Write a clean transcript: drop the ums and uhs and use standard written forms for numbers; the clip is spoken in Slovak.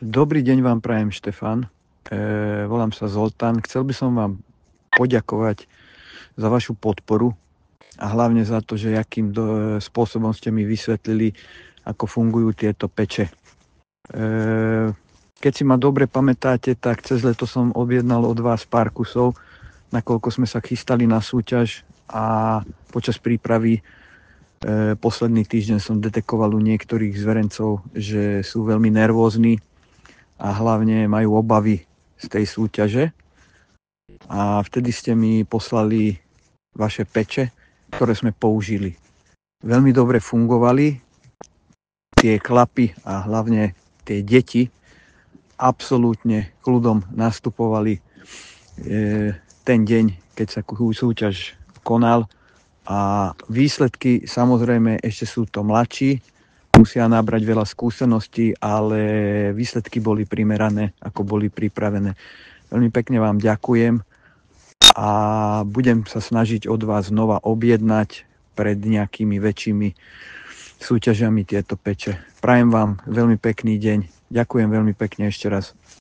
Dobrý deň vám prajem, Štefan. Volám sa Zoltán. Chcel by som vám poďakovať za vašu podporu a hlavne za to, že akým spôsobom ste mi vysvetlili, ako fungujú tieto peče. Keď si ma dobre pamätáte, tak cez leto som objednal od vás pár kusov, nakoľko sme sa chystali na súťaž a počas prípravy posledný týždeň som detekoval u niektorých zverencov, že sú veľmi nervózni a hlavne majú obavy z tej súťaže. A vtedy ste mi poslali vaše peče, ktoré sme použili. Veľmi dobre fungovali. Tie klapy a hlavne tie deti absolútne kľudom nastupovali ten deň, keď sa súťaž konal. A výsledky, samozrejme, ešte sú to mladší, musia nabrať veľa skúseností, ale výsledky boli primerané, ako boli pripravené. Veľmi pekne vám ďakujem a budem sa snažiť od vás znova objednať pred nejakými väčšími súťažiami tieto peče. Prajem vám veľmi pekný deň. Ďakujem veľmi pekne ešte raz.